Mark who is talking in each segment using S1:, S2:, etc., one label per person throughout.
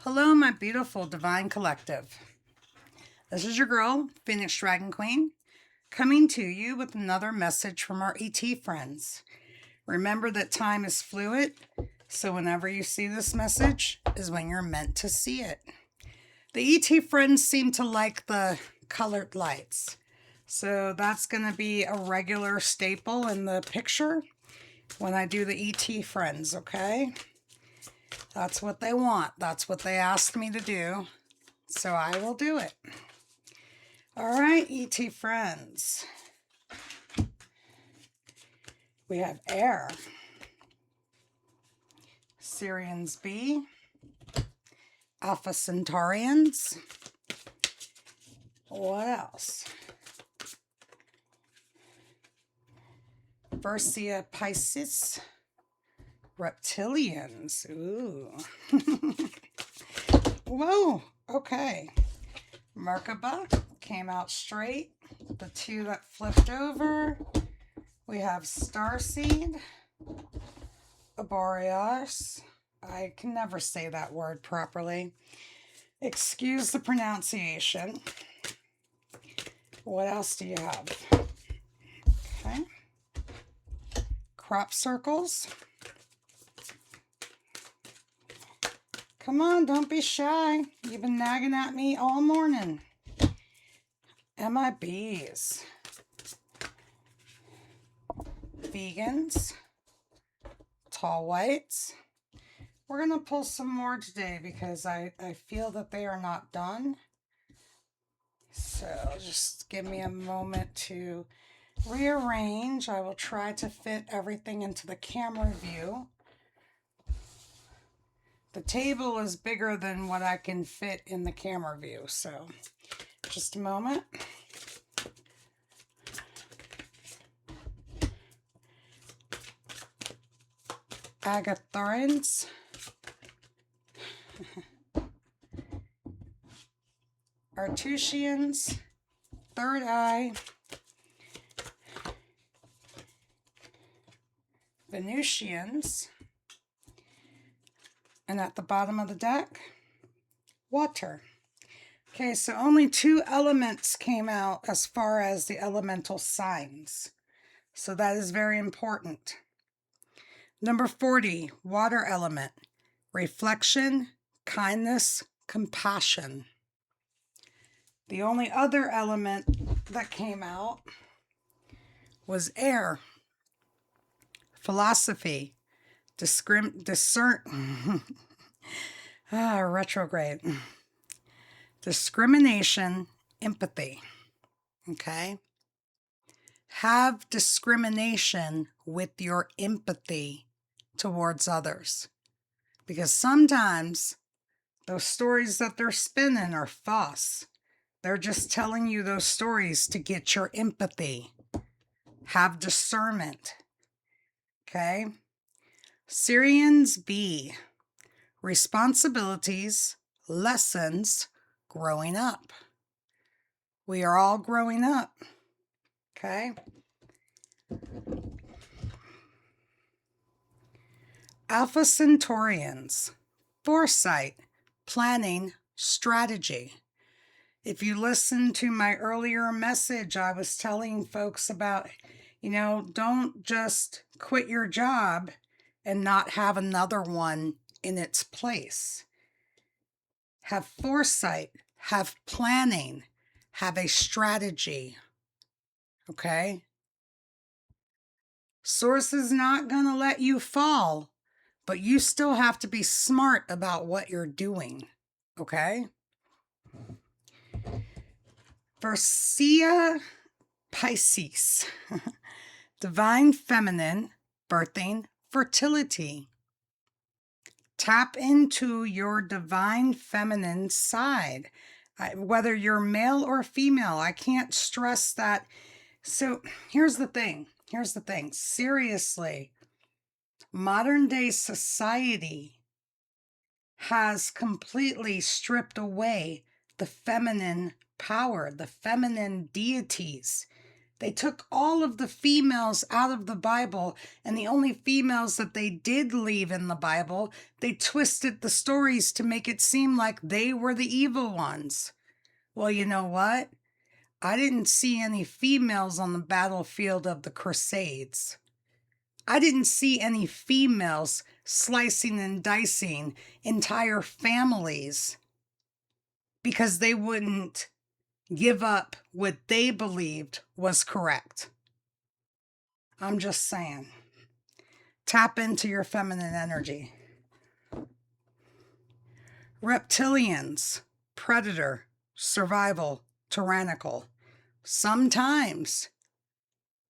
S1: Hello, my beautiful Divine Collective. This is your girl, Phoenix Dragon Queen, coming to you with another message from our ET friends. Remember that time is fluid, so whenever you see this message is when you're meant to see it. The ET friends seem to like the colored lights, so that's going to be a regular staple in the picture when I do the ET friends, okay? That's what they want. That's what they asked me to do. So I will do it. All right, ET friends. We have Air. Sirians B. Alpha Centaurians. What else? Bercia Pisces. Reptilians. Ooh. Whoa. Okay. Merkaba came out straight. The two that flipped over. We have Starseed. Boreas. I can never say that word properly. Excuse the pronunciation. What else do you have? Okay. Crop circles. Come on, don't be shy. You've been nagging at me all morning. MIBs. Vegans. Tall whites. We're going to pull some more today because I feel that they are not done. So just give me a moment to rearrange. I will try to fit everything into the camera view. The table is bigger than what I can fit in the camera view, so just a moment. Agathorians. Artusians. Third Eye. Venusians. And at the bottom of the deck, water. Okay, so only 2 elements came out as far as the elemental signs. So that is very important. Number 40, water element. Reflection, kindness, compassion. The only other element that came out was air. Philosophy. Retrograde. Discrimination, empathy. Okay? Have discrimination with your empathy towards others. Because sometimes those stories that they're spinning are false. They're just telling you those stories to get your empathy. Have discernment. Okay? Sirians B. Responsibilities, lessons, growing up. We are all growing up. Okay? Alpha Centaurians. Foresight, planning, strategy. If you listen to my earlier message, I was telling folks about, don't just quit your job and not have another one in its place. Have foresight, have planning, have a strategy. Okay? Source is not going to let you fall, but you still have to be smart about what you're doing. Okay? Bercia Pisces. Divine feminine, birthing, fertility. Tap into your divine feminine side. Whether you're male or female, I can't stress that. So here's the thing. Seriously, modern day society has completely stripped away the feminine power, the feminine deities. They took all of the females out of the Bible, and the only females that they did leave in the Bible, they twisted the stories to make it seem like they were the evil ones. Well, you know what? I didn't see any females on the battlefield of the Crusades. I didn't see any females slicing and dicing entire families because they wouldn't give up what they believed was correct. I'm just saying. Tap into your feminine energy. Reptilians, predator, survival, tyrannical. Sometimes,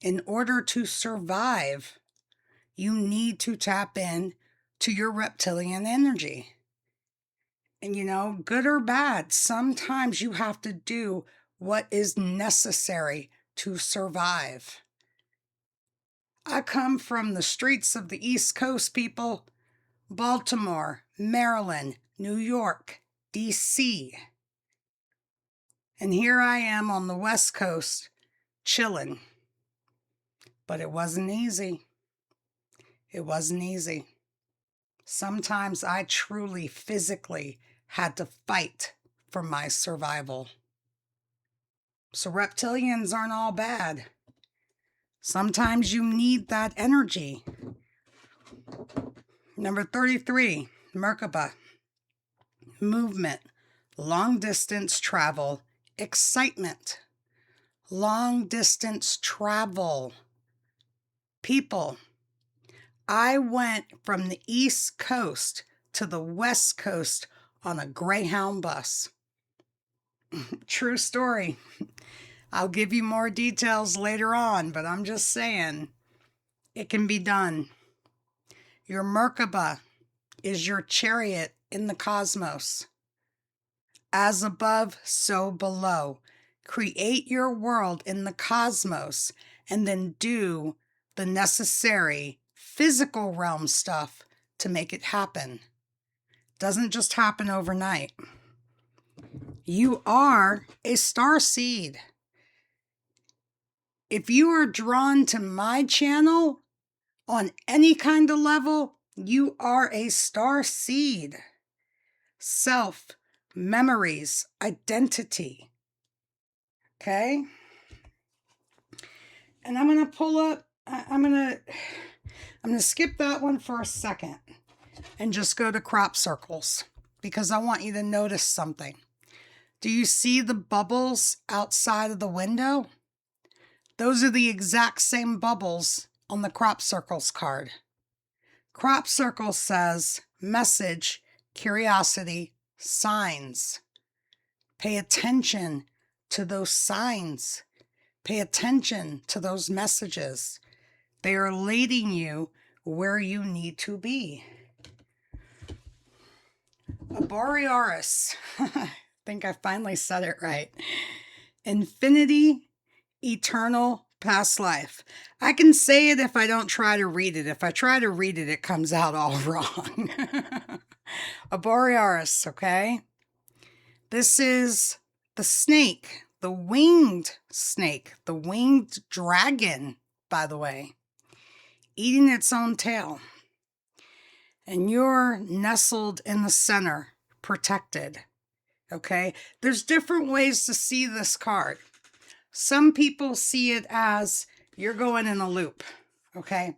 S1: in order to survive, you need to tap in to your reptilian energy. And good or bad, sometimes you have to do what is necessary to survive. I come from the streets of the East Coast, people. Baltimore, Maryland, New York, D.C. And here I am on the West Coast, chilling. But it wasn't easy. It wasn't easy. Sometimes I truly, physically had to fight for my survival. So reptilians aren't all bad. Sometimes you need that energy. Number 33, Merkaba. Movement, long distance travel, excitement. Long distance travel. People, I went from the East Coast to the West Coast on a Greyhound bus. True story. I'll give you more details later on, but I'm just saying it can be done. Your Merkaba is your chariot in the cosmos. As above, so below. Create your world in the cosmos and then do the necessary physical realm stuff to make it happen. Doesn't just happen overnight. You are a star seed. If you are drawn to my channel on any kind of level, you are a star seed. Self, memories, identity. Okay? And I'm going to pull up, I'm going to skip that one for a second and just go to crop circles because I want you to notice something. Do you see the bubbles outside of the window? Those are the exact same bubbles on the crop circles card. Crop circle says message, curiosity, signs. Pay attention to those signs. Pay attention to those messages. They are leading you where you need to be. A Borealis. I think I finally said it right. Infinity, eternal, past life. I can say it if I don't try to read it. If I try to read it, it comes out all wrong. A Borealis, okay? This is the snake, the winged snake, the winged dragon, by the way, eating its own tail. And you're nestled in the center, protected. Okay? There's different ways to see this card. Some people see it as you're going in a loop. Okay?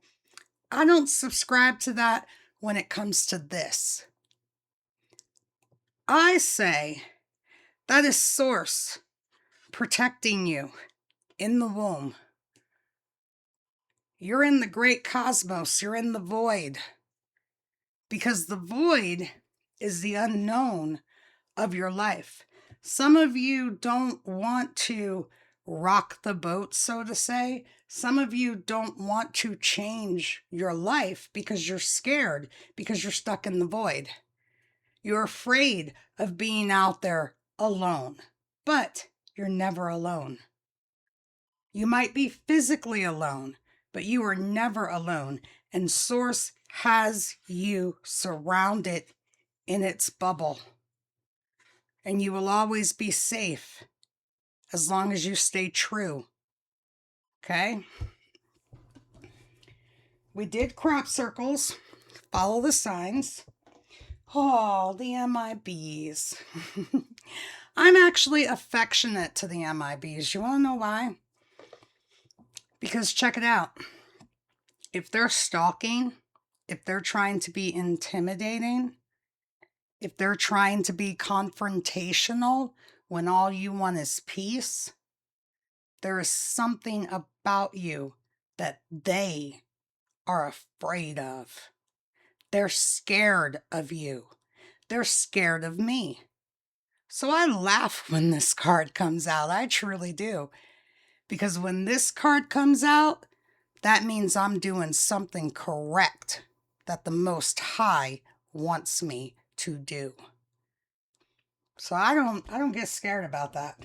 S1: I don't subscribe to that when it comes to this. I say that is Source protecting you in the womb. You're in the great cosmos. You're in the void. Because the void is the unknown of your life. Some of you don't want to rock the boat, so to say. Some of you don't want to change your life because you're scared, because you're stuck in the void. You're afraid of being out there alone, but you're never alone. You might be physically alone, but you are never alone. And Source has you surrounded in its bubble. And you will always be safe as long as you stay true Okay. We did crop circles. Follow the signs. Oh, the MIBs. I'm actually affectionate to the MIBs. You want to know why? Because check it out. If they're stalking, if they're trying to be intimidating, if they're trying to be confrontational when all you want is peace, there is something about you that they are afraid of. They're scared of you. They're scared of me. So I laugh when this card comes out. I truly do. Because when this card comes out, that means I'm doing something correct that the Most High wants me to do. So I don't get scared about that.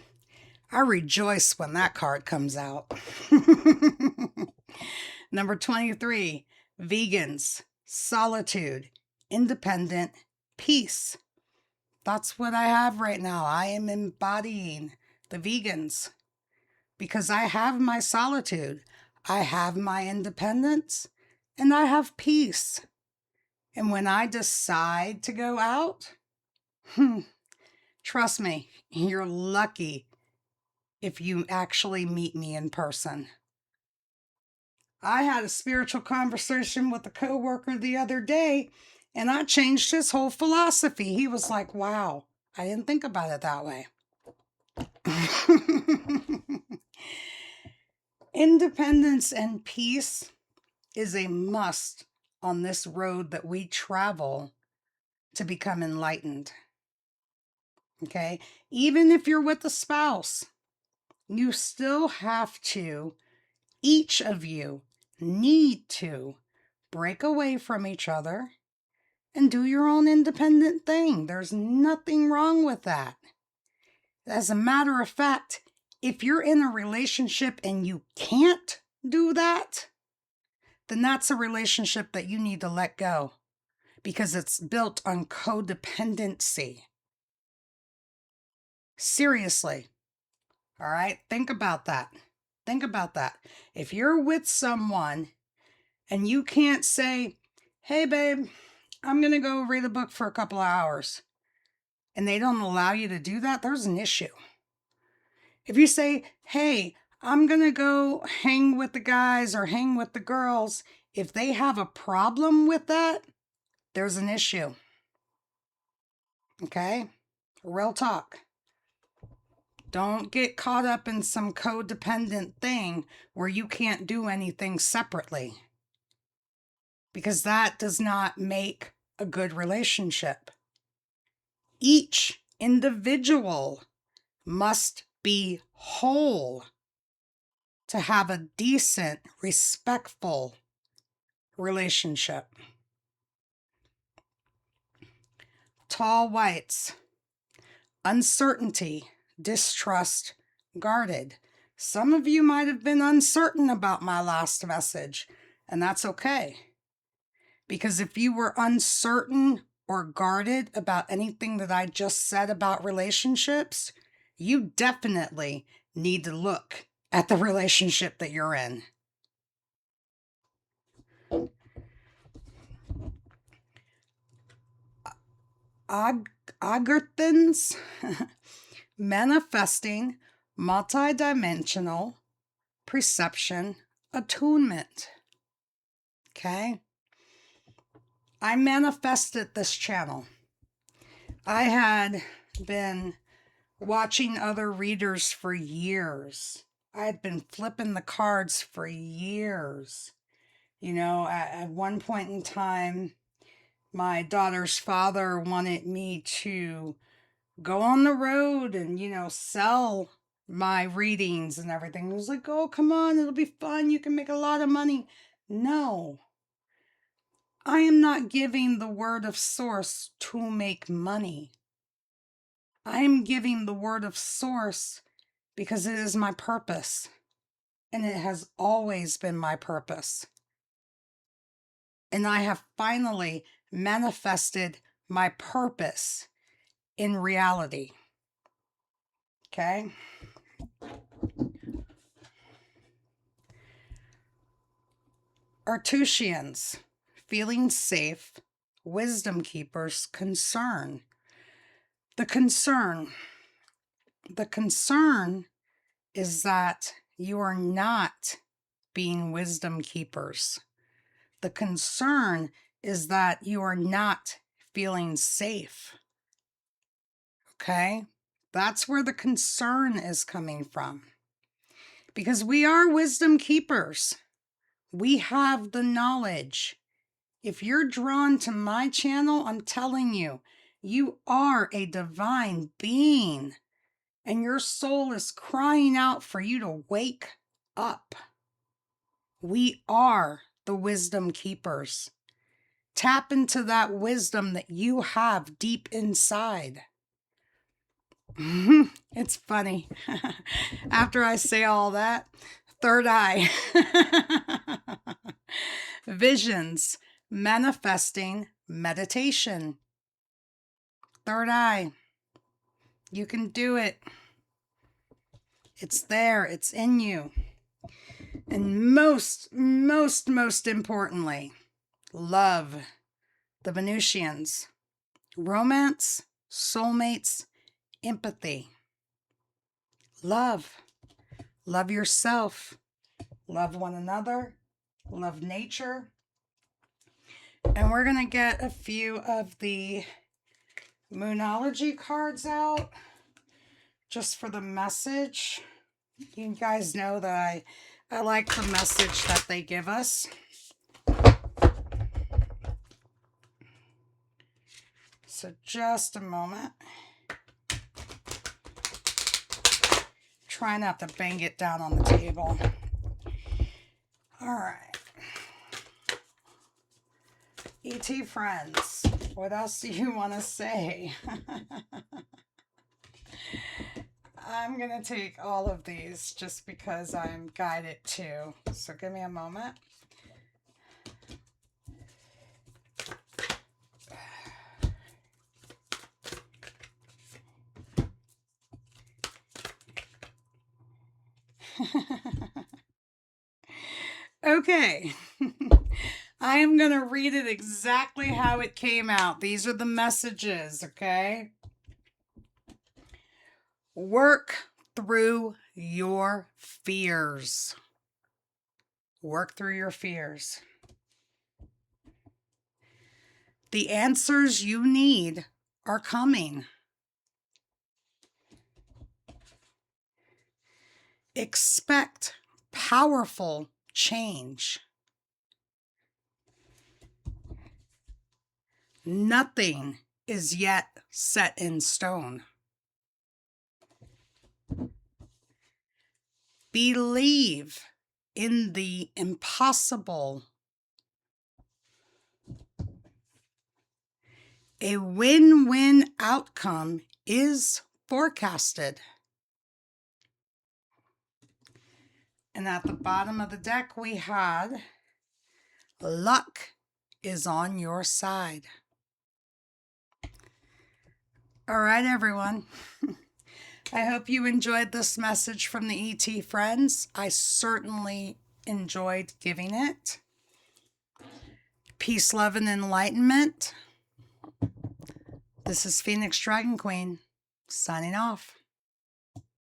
S1: I rejoice when that card comes out. Number 23, vegans, solitude, independent, peace. That's what I have right now. I am embodying the vegans because I have my solitude, I have my independence, and I have peace. And when I decide to go out, trust me, you're lucky if you actually meet me in person. I had a spiritual conversation with a coworker the other day, and I changed his whole philosophy. He was like, wow, I didn't think about it that way. Independence and peace is a must on this road that we travel to become enlightened. Okay? Even if you're with a spouse, you still have to, each of you need to break away from each other and do your own independent thing. There's nothing wrong with that. As a matter of fact, if you're in a relationship and you can't do that, then that's a relationship that you need to let go because it's built on codependency. Seriously. All right? Think about that. Think about that. If you're with someone and you can't say, hey, babe, I'm going to go read a book for a couple of hours, and they don't allow you to do that, there's an issue. If you say, hey, I'm going to go hang with the guys or hang with the girls, if they have a problem with that, there's an issue. Okay? Real talk. Don't get caught up in some codependent thing where you can't do anything separately. Because that does not make a good relationship. Each individual must be whole to have a decent, respectful relationship. Tall whites, uncertainty, distrust, guarded. Some of you might have been uncertain about my last message, and that's okay. Because if you were uncertain or guarded about anything that I just said about relationships, you definitely need to look at the relationship that you're in. Algorithms, manifesting, multidimensional, perception, attunement. Okay? I manifested this channel. I had been watching other readers for years. I had been flipping the cards for years. You know, at one point in time, my daughter's father wanted me to go on the road and, sell my readings and everything. He was like, oh, come on, it'll be fun. You can make a lot of money. No, I am not giving the word of source to make money. I am giving the word of source because it is my purpose. And it has always been my purpose. And I have finally manifested my purpose in reality. Okay? Artusians, feeling safe, wisdom keepers, concern. The concern is that you are not being wisdom keepers. The concern is that you are not feeling safe. Okay? That's where the concern is coming from. Because we are wisdom keepers. We have the knowledge. If you're drawn to my channel, I'm telling you, you are a divine being. And your soul is crying out for you to wake up. We are the wisdom keepers. Tap into that wisdom that you have deep inside. It's funny. After I say all that, third eye. Visions, manifesting, meditation. Third eye. You can do it. It's there. It's in you. And most importantly, love. The Venusians. Romance, soulmates, empathy. Love. Love yourself. Love one another. Love nature. And we're going to get a few of the Moonology cards out just for the message. You guys know that I like the message that they give us. So just a moment. Try not to bang it down on the table. All right. ET friends, what else do you want to say? I'm going to take all of these just because I'm guided to. So give me a moment. Okay. I am going to read it exactly how it came out. These are the messages, okay? Work through your fears. Work through your fears. The answers you need are coming. Expect powerful change. Nothing is yet set in stone. Believe in the impossible. A win-win outcome is forecasted. And at the bottom of the deck, we had luck is on your side. All right, everyone. I hope you enjoyed this message from the ET friends. I certainly enjoyed giving it. Peace, love, and enlightenment. This is Phoenix Dragon Queen, signing off.